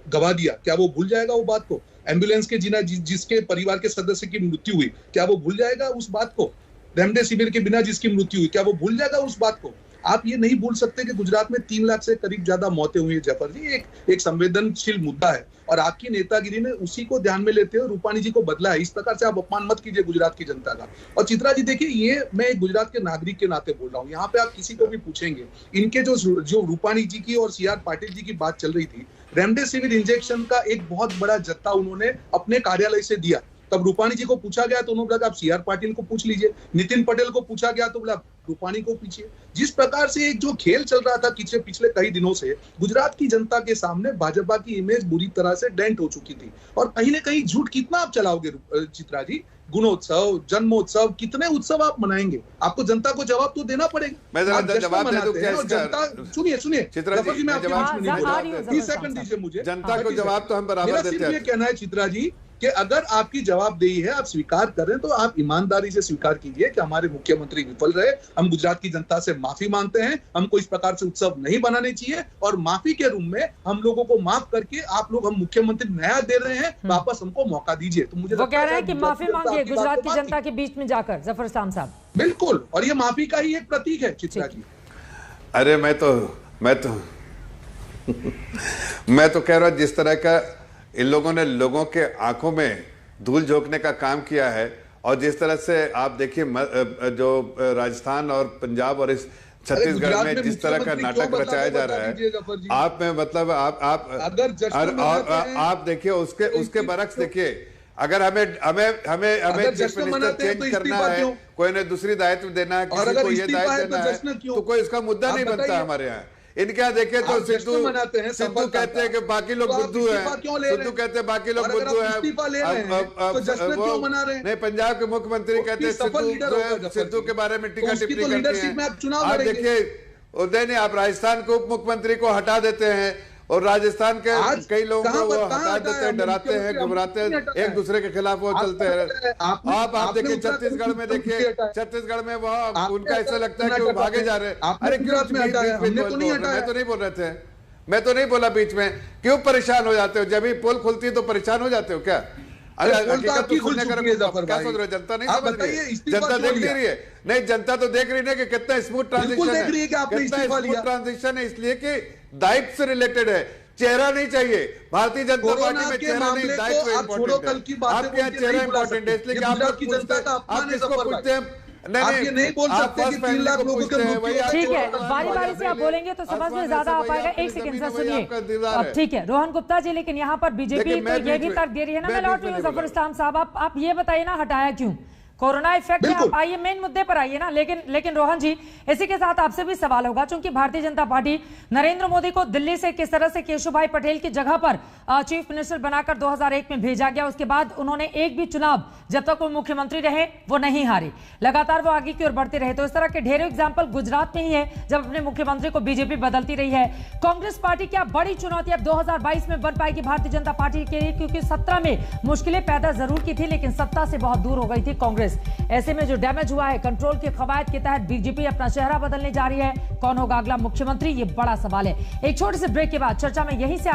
गवा दिया, क्या वो भूल जाएगा वो बात को? एम्बुलेंस के जिसके परिवार के सदस्य की मृत्यु हुई, क्या वो भूल जाएगा उस बात को? रेमडेसिविर के बिना जिसकी मृत्यु हुई, क्या वो भूल जाएगा उस बात को? आप ये नहीं भूल सकते कि गुजरात में 3 लाख से करीब ज्यादा मौतें हुई है। जफर जी, एक संवेदनशील मुद्दा है और आपकी नेतागिरी ने उसी को ध्यान में लेते हुए रूपानी जी को बदला है। इस प्रकार से आप अपमान मत कीजिए गुजरात की जनता का। और चित्रा जी देखिए, ये मैं एक गुजरात के नागरिक के नाते बोल रहा हूँ। यहाँ पे आप किसी को भी पूछेंगे, इनके जो रूपानी जी की और CR पाटिल जी की बात चल रही थी, रेमडेसिविर इंजेक्शन का एक बहुत बड़ा जत्था उन्होंने अपने कार्यालय से दिया। तब रूपानी जी को पूछा गया तो उन्होंने बोला आप CR पाटिल को पूछ लीजिए। नितिन पटेल को पूछा गया तो बोला रूपानी को पूछिए। जिस प्रकार से एक जो खेल चल रहा था पिछले कई दिनों से, गुजरात की जनता के सामने भाजपा की इमेज बुरी तरह से डेंट हो चुकी थी। और कहीं ना कहीं झूठ कितना आप चलाओगे चित्रा जी? गुणोत्सव, जन्मोत्सव, कितने उत्सव आप मनाएंगे? आपको जनता को जवाब तो देना पड़ेगा। मैं जवाब दे दूं क्या? जनता सुनिए चित्रा जी, मैं जवाब 30 सेकंड दीजिए मुझे। जनता को जवाब तो हम बराबर देते हैं। ये कहना है चित्रा जी कि अगर आपकी जवाबदेही है, आप स्वीकार कर रहे हैं, तो आप ईमानदारी से स्वीकार कीजिए कि हमारे मुख्यमंत्री विफल रहे। हम गुजरात की जनता से माफी मांगते हैं। हमको इस प्रकार से उत्सव नहीं बनाने चाहिए और माफी के रूप में हम लोगों को माफ करके आप लोग हम मुख्यमंत्री नया दे रहे हैं, वापस हमको मौका दीजिए। तो मुझे वो कह रहे हैं कि माफी मांगिए गुजरात की जनता के बीच में जाकर, जफर इस्लाम साहब। बिल्कुल, और ये माफी का ही एक प्रतीक है चित्रा जी। अरे मैं तो कह रहा हूं, जिस तरह का इन लोगों ने लोगों के आंखों में धूल झोंकने का काम किया है, और जिस तरह से आप देखिए जो राजस्थान और पंजाब और इस छत्तीसगढ़ में जिस तरह का नाटक रचाया जा रहा है, आप में मतलब आप देखिए उसके बरक्स देखिए। अगर हमें चीफ मिनिस्टर चेंज करना है, कोई ने दूसरी दायित्व देना है, किसी को ये दायित्व देना है, तो कोई इसका मुद्दा नहीं बनता हमारे यहाँ। इनके यहाँ देखे तो सिद्धू कहते हैं कि बाकी लोग बुद्धू हैं, सिद्धू कहते हैं बाकी लोग बुद्धू हैं। नहीं, पंजाब के मुख्यमंत्री कहते हैं सिद्धू के बारे में टीका टिप्पणी करते हैं। आप देखिए उदय ने, आप राजस्थान के उप मुख्यमंत्री को हटा देते हैं और राजस्थान के कई लोगों को वो हटा देते हैं, डराते हैं, घबराते हैं, एक दूसरे के खिलाफ वो चलते हैं। आप देखिए छत्तीसगढ़ में, देखिए छत्तीसगढ़ में वो उनका ऐसा लगता है कि वो भागे जा रहे हैं। अरे क्यों मैं तो नहीं बोला बीच में, क्यों परेशान हो जाते हो? जब भी पोल खुलती है तो परेशान हो जाते हो क्या? अरे हकीकत तो खुलने का क्या सोच रहे हो? जनता नहीं समझ रही है, जनता देख नहीं रही है। नहीं, जनता तो देख रही है कि कितना स्मूथ ट्रांजिशन है, कितना स्मूथ ट्रांजिशन है, इसलिए कि दायित्व से रिलेटेड है। चेहरा नहीं चाहिए। भारतीय जनता पार्टी में चेहरा नहीं, दायित्व इंपॉर्टेंट है। आपके यहाँ चेहरा इंपॉर्टेंट है, इसलिए आप किसको पूछते हैं? नहीं बोल सकते कि 3 लाख लोगों के। ठीक है, बारी बारी से आप बोलेंगे तो समझ में ज्यादा आ पाएगा। एक सेकंड सर सुनिए। अब ठीक है रोहन गुप्ता जी, लेकिन यहाँ पर बीजेपी तो ये भी तर्क दे रही है ना। मैं लौट रही हूँ जफर इस्लाम साहब, आप ये बताइए ना, हटाया क्यों? कोरोना इफेक्ट है, आप आइए मेन मुद्दे पर आइए ना। लेकिन रोहन जी, इसी के साथ आपसे भी सवाल होगा, क्योंकि भारतीय जनता पार्टी नरेंद्र मोदी को दिल्ली से किस तरह से केशुभाई पटेल की जगह पर चीफ मिनिस्टर बनाकर 2001 में भेजा गया। उसके बाद उन्होंने एक भी चुनाव जब तक वो मुख्यमंत्री रहे वो नहीं हारे, लगातार वो आगे की ओर बढ़ते रहे। तो इस तरह के ढेरों एग्जाम्पल गुजरात में ही है जब अपने मुख्यमंत्री को बीजेपी बदलती रही है। कांग्रेस पार्टी क्या बड़ी चुनौती अब 2022 में बन पाएगी भारतीय जनता पार्टी के लिए? क्योंकि 17 में मुश्किलें पैदा जरूर की थी, लेकिन सत्ता से बहुत दूर हो गई थी कांग्रेस। ऐसे में जो डैमेज हुआ है, कंट्रोल के कवायद के तहत बीजेपी अपना चेहरा बदलने जा रही है। कौन होगा अगला मुख्यमंत्री, ये बड़ा सवाल है। एक छोटे से ब्रेक के बाद चर्चा में यहीं से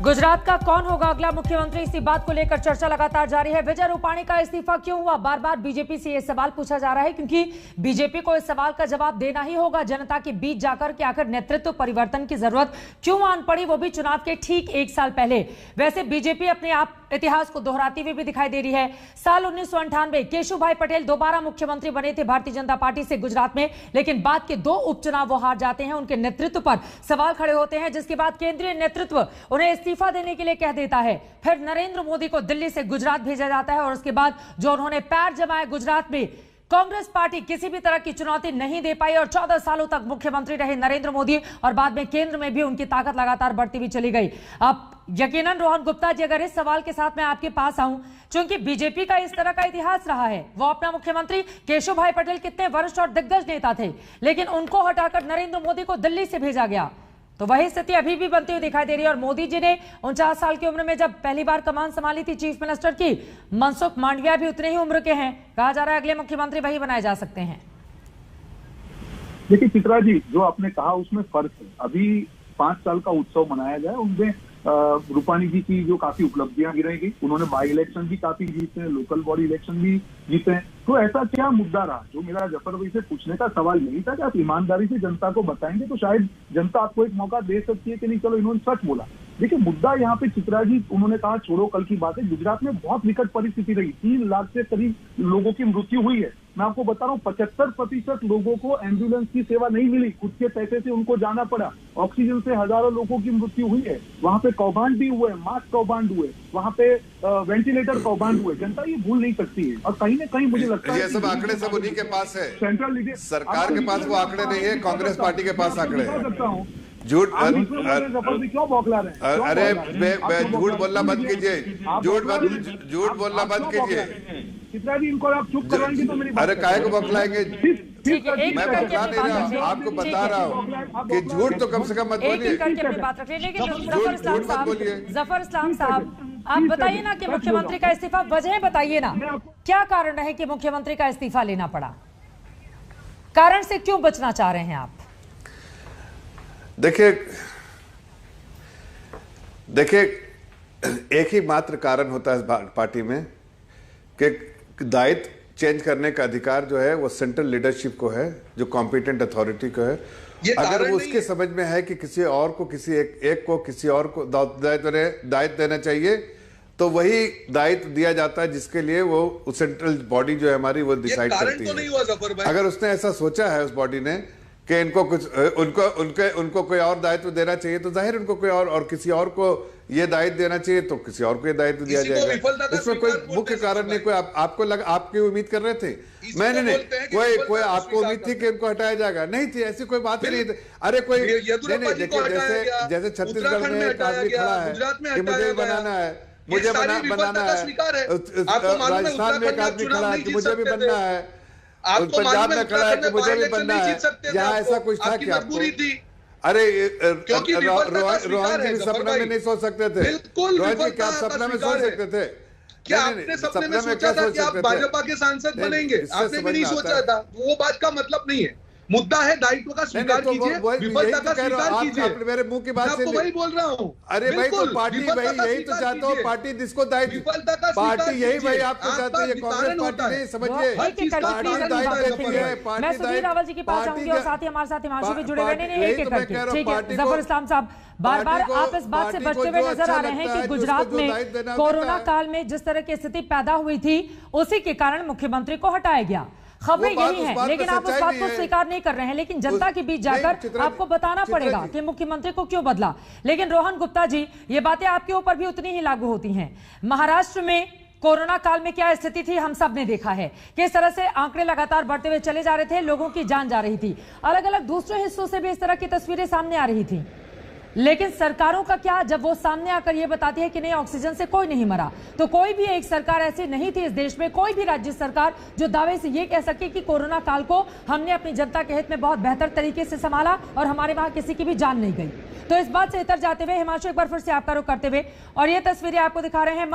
गुजरात का कौन होगा अगला मुख्यमंत्री, इसी बात को लेकर चर्चा लगातार जारी है। विजय रूपाणी का इस्तीफा क्यों हुआ, बार बार बीजेपी से यह सवाल पूछा जा रहा है, क्योंकि बीजेपी को इस सवाल का जवाब देना ही होगा जनता के बीच जाकर कि आखिर नेतृत्व परिवर्तन की जरूरत क्यों आन पड़ी, वो भी चुनाव के ठीक 1 साल पहले। वैसे बीजेपी अपने आप इतिहास को दोहराती हुई भी दिखाई दे रही है। साल 1998 केशुभाई पटेल दोबारा मुख्यमंत्री बने थे भारतीय जनता पार्टी से गुजरात में, लेकिन बाद के 2 उपचुनाव वो हार जाते हैं। उनके नेतृत्व पर सवाल खड़े होते हैं, जिसके बाद केंद्रीय नेतृत्व उन्हें इस्तीफा देने के लिए कह देता है। फिर नरेंद्र मोदी को दिल्ली से गुजरात भेजा जाता है और उसके बाद जो उन्होंने पैर जमाया गुजरात में, कांग्रेस पार्टी किसी भी तरह की चुनौती नहीं दे पाई और 14 सालों तक मुख्यमंत्री रहे नरेंद्र मोदी और बाद में केंद्र में भी उनकी ताकत लगातार बढ़ती हुई चली गई। अब यकीनन रोहन गुप्ता जी, अगर इस सवाल के साथ मैं आपके पास आऊं, क्योंकि बीजेपी का इस तरह का इतिहास रहा है, वो अपना मुख्यमंत्री केशुभाई पटेल कितने वरिष्ठ और दिग्गज नेता थे, लेकिन उनको हटाकर नरेंद्र मोदी को दिल्ली से भेजा गया, तो वही स्थिति अभी भी बनती हुई दिखाई दे रही है। और मोदी जी ने 49 साल की उम्र में जब पहली बार कमान संभाली थी चीफ मिनिस्टर की, मनसुख मांडविया भी उतने ही उम्र के हैं। कहा जा रहा है अगले मुख्यमंत्री वही बनाए जा सकते हैं। देखिए चित्रा जी, जो आपने कहा उसमें फर्क है। अभी 5 साल का उत्सव मनाया जाए, उनमें रूपाणी जी की जो काफी उपलब्धियां गिनाई गई, उन्होंने बाई इलेक्शन भी काफी जीते हैं, लोकल बॉडी इलेक्शन भी जीते हैं। तो ऐसा क्या मुद्दा रहा? जो मेरा जफर भाई से पूछने का सवाल यही था कि आप ईमानदारी से जनता को बताएंगे तो शायद जनता आपको एक मौका दे सकती है कि नहीं चलो इन्होंने सच बोला। देखिए मुद्दा यहाँ पे चित्रा जी, उन्होंने कहा छोड़ो कल की बात है, गुजरात में बहुत विकट परिस्थिति रही, 3 लाख से करीब लोगों की मृत्यु हुई है। मैं आपको बता रहा हूँ 75% लोगों को एम्बुलेंस की सेवा नहीं मिली, खुद के पैसे से उनको जाना पड़ा। ऑक्सीजन से हजारों लोगों की मृत्यु हुई है, वहां पे कौभांड भी हुए, मास्क कौभांड हुए, वहां पे वेंटिलेटर कौभांड हुए। जनता ये भूल नहीं सकती है। और कहीं ना कहीं मुझे लगता है ये सब आंकड़े सब उन्हीं के पास है, सेंट्रल लीडर सरकार के पास वो आंकड़े नहीं है, कांग्रेस पार्टी के पास आंकड़े हैं। झूठ क्यों बौखला रहे हैं? अरे झूठ बोलना बंद कीजिए, झूठ बोलना बंद कीजिए। चित्रा जी, इनको आप चुप करवाएंगे तो मेरी अरे काहे को बौखलाएंगे? मैं बौखला नहीं रहा, आपको बता रहा हूँ कि झूठ तो कम से कम मत बोलिए। जफर इस्लाम साहब, आप बताइए ना कि मुख्यमंत्री का इस्तीफा, वजह बताइए ना, क्या कारण है कि मुख्यमंत्री का इस्तीफा लेना पड़ा? कारण से क्यों बचना चाह रहे हैं आप? देखिए एक ही मात्र कारण होता है इस पार्टी में कि दायित्व चेंज करने का अधिकार जो है वो सेंट्रल लीडरशिप को है, जो कॉम्पिटेंट अथॉरिटी को है। अगर वो उसके समझ में है कि किसी और को, किसी एक को किसी और को दायित्व देना चाहिए, तो वही दायित्व दिया जाता है जिसके लिए वो सेंट्रल बॉडी जो है हमारी वो डिसाइड करती है। अगर उसने ऐसा सोचा है उस बॉडी ने कि इनको कुछ उनको कोई और दायित्व देना चाहिए, तो जाहिर उनको कोई और किसी और को ये दायित्व देना चाहिए, तो किसी और को ये दायित्व दिया जाएगा। इसमें कोई मुख्य कारण नहीं। कोई आपको लगा, आपकी उम्मीद कर रहे थे? मैंने नहीं, कोई आपको उम्मीद थी कि इनको हटाया जाएगा? नहीं थी, ऐसी कोई बात ही नहीं थी। अरे कोई नहीं, देखिए जैसे छत्तीसगढ़ में एक आदमी खड़ा है कि मुझे बनाना है, मुझे बनाना है, राजस्थान में एक आदमी खड़ा है कि मुझे भी बनना है, पंजाब में खड़ा है कि मुझे भी बनना है। यहाँ ऐसा कुछ था कि आपको? अरे रोहन जी सपना में नहीं सोच सकते थे? रोहन जी क्या सपना में सोच सकते थे? क्या आपने सपने में सोचा था कि आप भाजपा के सांसद बनेंगे? आपने भी नहीं सोचा था। वो बात का मतलब नहीं है। मुद्दा है दायित्व का स्वीकार कीजिए, विफलता का स्वीकार कीजिए। मेरे मुंह की बात से तो वही बोल रहा हूँ। अरे भाई तो पार्टी भाई यही तो चाहता हूँ, पार्टी जिसको दायित्व, पार्टी यही भाई आपको चाहती है, कांग्रेस पार्टी नहीं। समझिए मैं सुधीर रावल जी के पास आऊंगी और साथ ही हमारे साथ हिमांशु भी जुड़े हुए हैं। ठीक है जफर इस्लाम साहब, बार बार आप इस बात से बचते हुए नजर आ रहे हैं कि गुजरात में कोरोना काल में जिस तरह की स्थिति पैदा हुई थी, उसी के कारण मुख्यमंत्री को हटाया गया। खबरें यही हैं, लेकिन आप उस बात को स्वीकार नहीं कर रहे हैं। लेकिन जनता के बीच जाकर आपको बताना पड़ेगा कि मुख्यमंत्री को क्यों बदला। लेकिन रोहन गुप्ता जी, ये बातें आपके ऊपर भी उतनी ही लागू होती हैं। महाराष्ट्र में कोरोना काल में क्या स्थिति थी हम सब ने देखा है, किस तरह से आंकड़े लगातार बढ़ते हुए चले जा रहे थे, लोगों की जान जा रही थी। अलग अलग दूसरे हिस्सों से भी इस तरह की तस्वीरें सामने आ रही थी। लेकिन सरकारों का क्या, जब वो सामने आकर ये बताती है कि नहीं ऑक्सीजन से कोई नहीं मरा, तो कोई भी एक सरकार ऐसी नहीं थी इस देश में, कोई भी राज्य सरकार जो दावे से ये कह सके कि कोरोना काल को हमने अपनी जनता के हित में बहुत बेहतर तरीके से संभाला और हमारे वहां किसी की भी जान नहीं गई। तो इस बात से इतर जाते हुए हिमांशु, एक बार फिर से आपका रुख करते हुए, और ये तस्वीरें आपको दिखा रहे हैं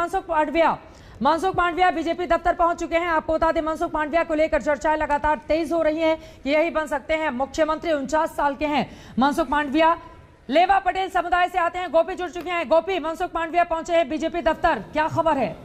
मनसुख मांडविया बीजेपी दफ्तर पहुंच चुके हैं। आपको बता दें मनसुख मांडविया को लेकर चर्चाएं लगातार तेज हो रही हैं कि यही बन सकते हैं मुख्यमंत्री। 49 साल के हैं मनसुख मांडविया, लेवा पटेल समुदाय से आते हैं गोपी, जुड़ चुके हैं। गोपी, मनसुख मांडविया पहुंचे हैं बीजेपी दफ्तर, क्या खबर है?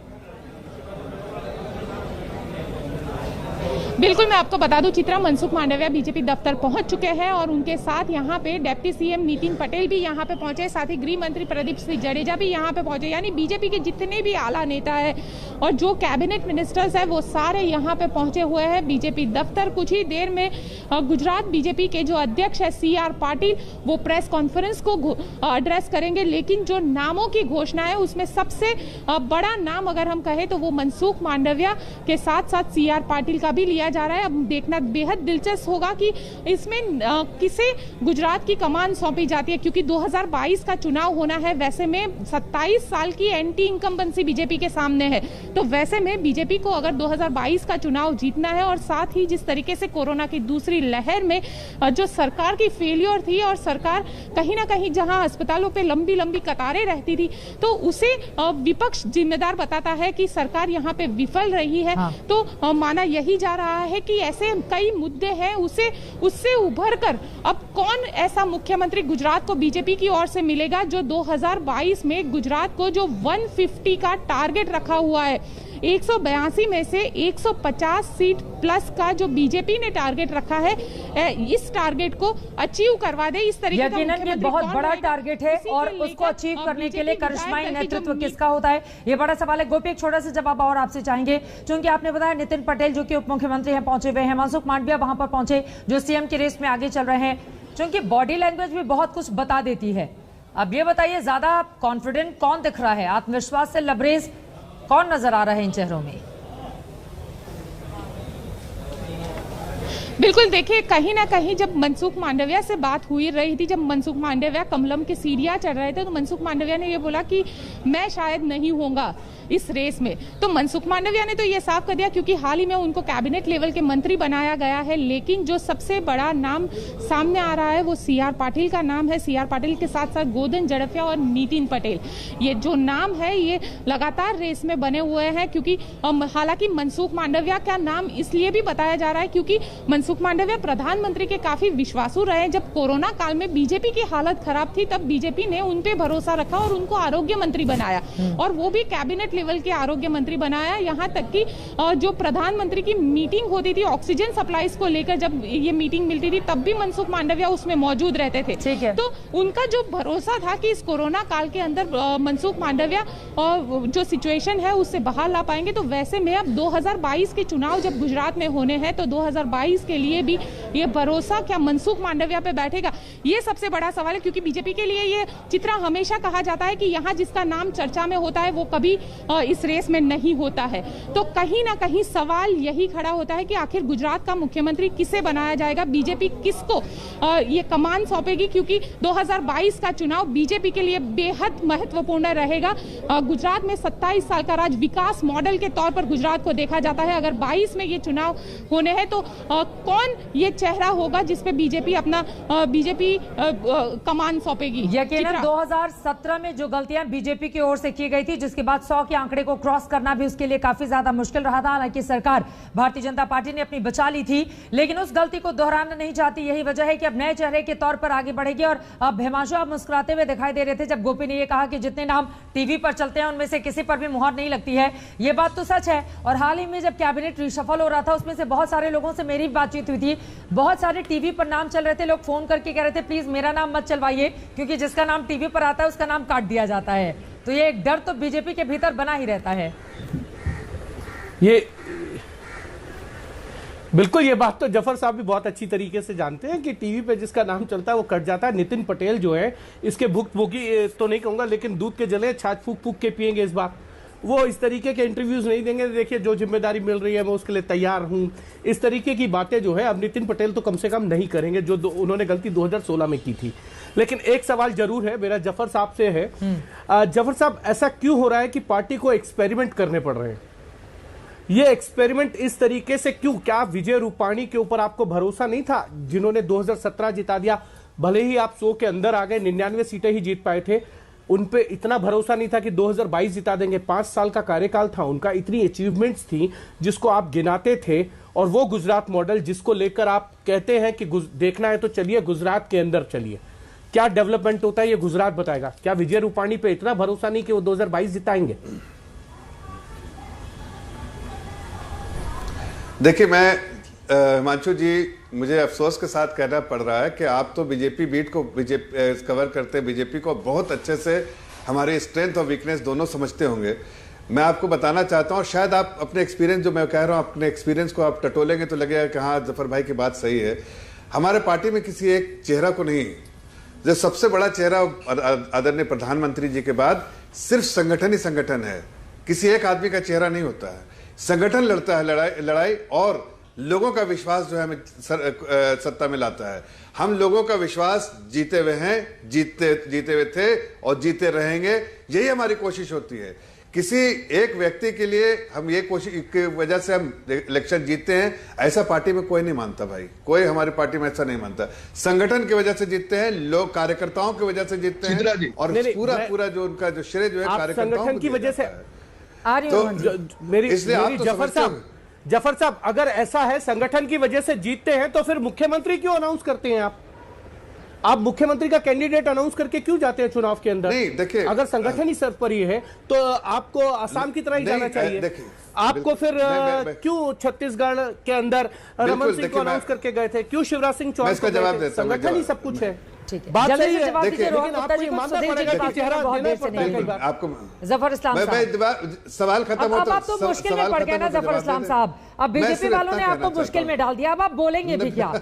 बिल्कुल, मैं आपको बता दूं चित्रा, मनसुख मांडविया बीजेपी दफ्तर पहुंच चुके हैं और उनके साथ यहां पे डिप्टी सीएम नितिन पटेल भी यहां पे पहुंचे, साथ ही गृह मंत्री प्रदीप सिंह जडेजा भी यहां पे पहुंचे। यानी बीजेपी के जितने भी आला नेता है और जो कैबिनेट मिनिस्टर्स है वो सारे यहां पे पहुंचे हुए हैं बीजेपी दफ्तर। कुछ ही देर में गुजरात बीजेपी के जो अध्यक्ष है CR पाटिल, वो प्रेस कॉन्फ्रेंस को एड्रेस करेंगे। लेकिन जो नामों की घोषणा है उसमें सबसे बड़ा नाम अगर हम कहें तो वो मनसुख मांडविया के साथ साथ CR पाटिल का भी लिया जा रहा है। अब देखना बेहद दिलचस्प होगा कि इसमें किसे गुजरात की कमान सौंपी जाती है, क्योंकि 2022 का चुनाव होना है। वैसे में 27 साल की एंटी इनकम्बेंसी बीजेपी के सामने है, तो वैसे में बीजेपी को अगर 2022 का चुनाव जीतना है और साथ ही जिस तरीके से कोरोना की दूसरी लहर में जो सरकार की फेलियर थी और सरकार कहीं ना कहीं जहां अस्पतालों पे लंबी लंबी कतारें रहती थी, तो उसे विपक्ष जिम्मेदार बताता है कि सरकार यहाँ पे विफल रही है। हाँ। तो माना यही जा रहा है कि ऐसे कई मुद्दे हैं, उससे उभर कर अब कौन ऐसा मुख्यमंत्री गुजरात को बीजेपी की ओर से मिलेगा जो 2022 में गुजरात को जो 150 का टारगेट रखा हुआ है, 182 में से 150 सीट प्लस का जो बीजेपी ने टारगेट रखा है, इस टारगेट को अचीव करवा दे। इस तरीके का यकीनन ये बहुत बड़ा टारगेट है और उसको अचीव करने के लिए करिश्माई नेतृत्व किसका होता है, ये बड़ा सवाल है। गोपी, एक छोटा सा जवाब और आपसे चाहेंगे, क्योंकि आपने बताया नितिन पटेल जो कि उप मुख्यमंत्री हैं पहुंचे हुए हैं, मनसुख मांडविया वहां पर पहुंचे जो सीएम की रेस में आगे चल रहे हैं, क्योंकि बॉडी लैंग्वेज भी बहुत कुछ बता देती है। अब ये बताइए, ज्यादा कॉन्फिडेंट कौन दिख रहा है, आत्मविश्वास से लबरेज कौन नजर आ रहा है इन चेहरों में? बिल्कुल, देखिए कहीं ना कहीं जब मनसुख मांडविया से बात हुई रही थी, जब मनसुख मांडविया कमलम के सीढ़ियां चढ़ रहे थे, तो मनसुख मांडविया ने ये बोला कि मैं शायद नहीं होऊंगा इस रेस में। तो मनसुख मांडविया ने तो ये साफ कर दिया, क्योंकि हाल ही में उनको कैबिनेट लेवल के मंत्री बनाया गया है। लेकिन जो सबसे बड़ा नाम सामने आ रहा है वो CR पाटिल का नाम है। CR पाटिल के साथ साथ गोदन जड़फिया और नितिन पटेल, ये जो नाम है ये लगातार रेस में बने हुए हैं। क्योंकि हालांकि मनसुख मांडविया का नाम इसलिए भी बताया जा रहा है क्योंकि मनसुख मांडविया प्रधानमंत्री के काफी विश्वासु रहे। जब कोरोना काल में बीजेपी की हालत खराब थी, तब बीजेपी ने उन पे भरोसा रखा और उनको आरोग्य मंत्री बनाया, और वो भी कैबिनेट लेवल के आरोग्य मंत्री बनाया। यहाँ तक कि जो प्रधानमंत्री की मीटिंग होती थी ऑक्सीजन सप्लाईज को लेकर, जब ये मीटिंग मिलती थी तब भी मनसुख मांडविया उसमें मौजूद रहते थे। ठीक है। तो उनका जो भरोसा था कि इस कोरोना काल के अंदर मनसुख मांडविया जो सिचुएशन है उससे बाहर ला पाएंगे। तो वैसे में अब 2022 के चुनाव जब गुजरात में होने हैं, तो 2022 के लिए भी ये भरोसा क्या मनसुख मांडविया पे बैठेगा, ये सबसे बड़ा सवाल है। क्योंकि बीजेपी के लिए ये चित्रा हमेशा कहा जाता है कि यहाँ जिसका नाम चर्चा में होता है वो कभी इस रेस में नहीं होता है। तो कहीं ना कहीं सवाल यही खड़ा होता है कि आखिर गुजरात का मुख्यमंत्री किसे बनाया जाएगा, बीजेपी किसको ये कमान सौंपेगी, क्योंकि 2022 का चुनाव बीजेपी के लिए बेहद महत्वपूर्ण रहेगा। गुजरात में 27 साल का राज विकास मॉडल के तौर पर गुजरात को देखा जाता है। अगर 22 में ये चुनाव होने हैं तो कौन ये चेहरा होगा जिसपे बीजेपी अपना कमान सौंपेगी? यकीनन 2017 में जो गलतियां बीजेपी की ओर से की गई थी, जिसके बाद 100 के आंकड़े को क्रॉस करना भी उसके लिए काफी ज्यादा मुश्किल रहा था। हालांकि सरकार भारतीय जनता पार्टी ने अपनी बचा ली थी, लेकिन उस गलती को दोहराना नहीं चाहती। यही वजह है कि अब नए चेहरे के तौर पर आगे बढ़ेगी। और अब हिमांशु आप मुस्कुराते हुए दिखाई दे रहे थे जब गोपी ने यह कहा कि जितने नाम टीवी पर चलते हैं उनमें से किसी पर भी मुहर नहीं लगती है। ये बात तो सच है। और हाल ही में जब कैबिनेट रिशफल हो रहा था, उसमें से बहुत सारे लोगों से मेरी बातचीत हुई थी, बहुत सारे टीवी पर नाम चल रहे थे, लोग फोन करके कह रहे थे प्लीज मेरा नाम मत चलवाइए, क्योंकि जिसका नाम टीवी पर आता है उसका नाम काट दिया जाता है। तो ये एक डर तो बीजेपी के भीतर बना ही रहता है। ये बिल्कुल, ये बात तो जफर साहब भी बहुत अच्छी तरीके से जानते हैं कि टीवी पे जिसका नाम चलता है वो कट जाता है। नितिन पटेल जो है इसके भुक्तभोगी तो नहीं कहूंगा, लेकिन दूध के जले छाछ फूक फूक के पिएंगे इस बार। वो इस तरीके के इंटरव्यूज नहीं देंगे। देखिए, जो जिम्मेदारी मिल रही है मैं उसके लिए तैयार हूं, इस तरीके की बातें जो है अब नितिन पटेल तो कम से कम नहीं करेंगे, जो उन्होंने गलती 2016 में की थी। लेकिन एक सवाल जरूर है मेरा जफर साहब से है, जफर साहब ऐसा क्यों हो रहा है कि पार्टी को एक्सपेरिमेंट करने पड़ रहे हैं? ये एक्सपेरिमेंट इस तरीके से क्यों? क्या विजय रूपाणी के ऊपर आपको भरोसा नहीं था, जिन्होंने 2017 जिता दिया? भले ही आप 100 के अंदर आ गए, 99 सीटें ही जीत पाए थे, उन पे इतना भरोसा नहीं था कि 2022 जिता देंगे। 5 साल का कार्यकाल था उनका, इतनी अचीवमेंट्स थी जिसको आप गिनाते थे, और वो गुजरात मॉडल जिसको लेकर आप कहते हैं कि देखना है तो चलिए गुजरात के अंदर चलिए। क्या डेवलपमेंट होता है ये गुजरात बताएगा। क्या विजय रूपाणी पे इतना भरोसा नहीं कि वो 2022 जिताएंगे? देखिए, मैं हिमांशु जी, मुझे अफसोस के साथ कहना पड़ रहा है कि आप तो बीजेपी बीट को कवर करते हैं, बीजेपी को बहुत अच्छे से हमारे स्ट्रेंथ और वीकनेस दोनों समझते होंगे। मैं आपको बताना चाहता हूं, शायद आप अपने एक्सपीरियंस, जो मैं कह रहा हूं, अपने एक्सपीरियंस को आप टटोलेंगे तो लगेगा कि हाँ, जफर भाई की बात सही है। हमारे पार्टी में किसी एक चेहरा को नहीं, जो सबसे बड़ा चेहरा आदरणीय प्रधानमंत्री जी के बाद सिर्फ संगठन ही संगठन है। किसी एक आदमी का चेहरा नहीं होता है, संगठन लड़ता है लड़ाई और लोगों का विश्वास जो है हमें सत्ता में लाता है। हम लोगों का विश्वास जीते हुए हैं, जीते हुए थे और जीते रहेंगे। यही हमारी कोशिश होती है। किसी एक व्यक्ति के लिए हम ये कोशिश की वजह से हम इलेक्शन जीतते हैं, ऐसा पार्टी में कोई नहीं मानता भाई, कोई हमारी पार्टी में ऐसा नहीं मानता। संगठन की वजह से जीतते हैं लोग, कार्यकर्ताओं की वजह से जीतते हैं और पूरा जो उनका जो श्रेय जो है कार्यकर्ताओं की वजह से आ रही है। इसलिए जफर साहब, अगर ऐसा है संगठन की वजह से जीतते हैं तो फिर मुख्यमंत्री क्यों अनाउंस करते हैं आप मुख्यमंत्री का कैंडिडेट अनाउंस करके क्यों जाते हैं चुनाव के अंदर? नहीं, देखिए, अगर संगठन ही सर्वोपरि है तो आपको असम की तरह ही जाना चाहिए। आपको फिर क्यों छत्तीसगढ़ के अंदर रमन सिंह को अनाउंस करके गए थे? क्यों शिवराज सिंह चौहान को गए थे? संगठन ही सब कुछ है। बात सही है, लेकिन आपको ये मानना पड़ेगा कि चेहरा देना पड़ता है कई बार। आपको जफर इस्लाम साहब, सवाल खत्म हो अब आप तो मुश्किल में पड़ गए ना जफर इस्लाम साहब। अब बीजेपी वालों ने आपको मुश्किल में डाल दिया, अब आप बोलेंगे भी क्या?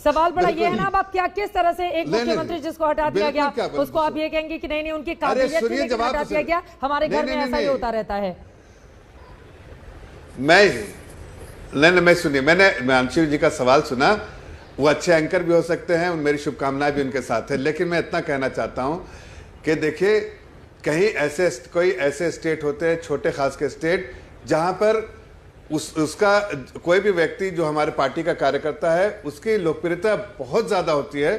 सवाल बड़ा ये है ना, अब आप क्या किस तरह से एक मुख्यमंत्री जिसको हटा दिया गया उसको आप ये कहेंगे कि नहीं उनकी काबिलियत थी लेकिन हटा दिया गया? हमारे घर में ऐसा ही होता रहता है। मैं सुनिए, मैंने हिमांशु जी का सवाल सुना। वो अच्छे एंकर भी हो सकते हैं, मेरी शुभकामनाएं भी उनके साथ है, लेकिन मैं इतना कहना चाहता हूं कि देखिए, कहीं कोई ऐसे स्टेट होते हैं, छोटे खास के स्टेट, जहां पर उसका कोई भी व्यक्ति जो हमारे पार्टी का कार्यकर्ता है उसकी लोकप्रियता बहुत ज्यादा होती है।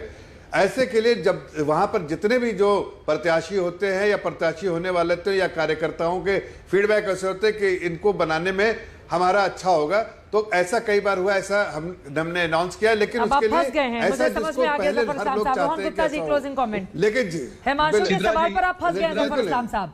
ऐसे के लिए जब वहां पर जितने भी जो प्रत्याशी होते हैं या प्रत्याशी होने वाले थे या कार्यकर्ताओं के फीडबैक ऐसे होते हैं कि इनको बनाने में हमारा अच्छा होगा, तो ऐसा कई बार हुआ, ऐसा हमने अनाउंस किया, लेकिन उसके लिए ऐसा जिसको पहले हर लोग चाहते हैं कि क्लोजिंग कमेंट, लेकिन जी हिमांशु के सवाल पर आप फंस गए जफर इस्लाम साहब।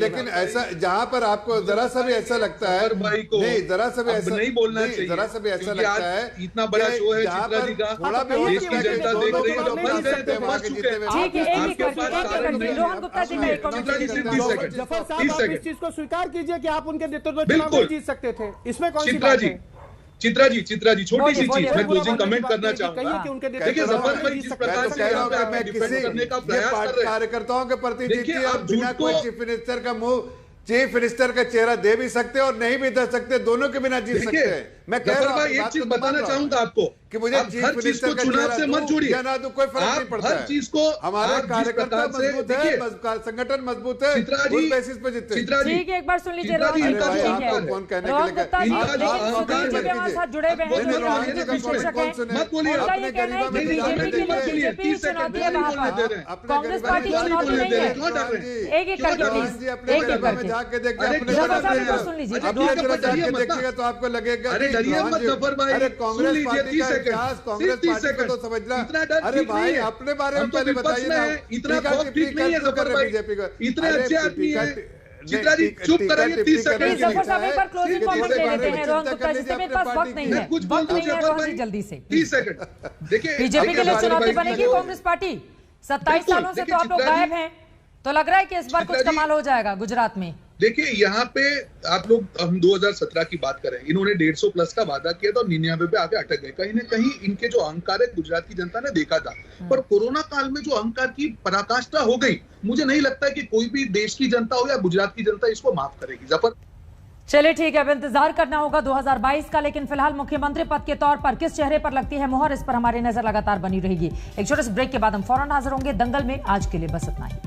लेकिन ऐसा जहां पर आपको जरा सा भी ऐसा लगता है, नहीं जरा सा भी ऐसा नहीं बोलना चाहिए, जरा सा भी ऐसा लगता है इतना बड़ा शो है चित्रा जी का, थोड़ा भी देश की जनता देख रही है, तो फंस गए थे वहां के जीते हुए। ठीक है, एक रोहन गुप्ता जी का एक कमेंट। जफर साहब, आप इस चीज को स्वीकार कीजिए कि आप उनके नेतृत्व में चुनाव जीत सकते थे, इसमें कौन सी बात है? चित्रा जी छोटी सी चीज मैं क्लोजिंग कमेंट करना चाहूंगा। देखिए जफर भाई जिस प्रकार से यहाँ पे आपने डिफेंड करने का प्रयास कर रहे हैं, कार्यकर्ताओं के प्रति जीती है, आप बिना कोई चीफ मिनिस्टर का मुंह, चीफ मिनिस्टर का चेहरा दे भी सकते और नहीं भी दे सकते, दोनों के बिना जीत सकते हैं। मैं कह रहा हूं, एक चीज बताना चाहूंगा आपको कि मुझे हर चीज को चुनाव से मत जोड़िए, ना तो कोई फर्क नहीं पड़ता है। हर चीज को हमारे कार्यकर्ता मजबूत है, संगठन मजबूत है, उस बेसिस पे जीतते हैं। ठीक है, एक बार सुन लीजिए रोहन गुप्ता जी, ठीक है रोहन गुप्ता जी हमारे साथ जुड़े हुए हैं, मत बोलिए, बीजेपी चुनौती है वहां पर, कांग्रेस पार्टी चुनौती नहीं है। एक एक करके प्लीज, एक एक करके जाके देखिए, सुन लीजिए, देखिएगा तो आपको लगेगा अरे कांग्रेस पार्टी का इतिहास, कांग्रेस पार्टी को तो समझना। अरे भाई अपने बारे में पहले बताइए ना, इतना ठीक नहीं है जफर भाई, इतने अच्छे आदमी हैं। चित्रा जी चुप कराइए, 30 सेकंड जफर साहब एक बार क्लोजिंग कमेंट ले लेते हैं रोहन गुप्ता जी से, मेरे पास वक्त नहीं है, वक्त नहीं है रोहन जी, जल्दी से 30 सेकंड। देखिए बीजेपी के लिए चुनौती बनेगी कांग्रेस पार्टी, 27 सालों से तो आप लोग गायब हैं, तो लग रहा है कि इस बार कुछ कमाल हो जाएगा गुजरात में। देखिए यहाँ पे आप लोग, हम 2017 की बात करें, इन्होंने 150 प्लस का वादा किया था और 99 पे आके अटक गए। कहीं ना कहीं इनके जो अहंकार है गुजरात की जनता ने देखा था, पर कोरोना काल में जो अहंकार की पराकाष्ठा हो गई, मुझे नहीं लगता कि कोई भी देश की जनता हो या गुजरात की जनता इसको माफ करेगी। जफर चलिए ठीक है, अब इंतजार करना होगा 2022 का, लेकिन फिलहाल मुख्यमंत्री पद के तौर पर किस चेहरे पर लगती है मुहर, इस पर हमारी नजर लगातार बनी रहेगी। एक छोटे से ब्रेक के बाद हम फौरन हाजिर होंगे। दंगल में आज के लिए बस इतना ही।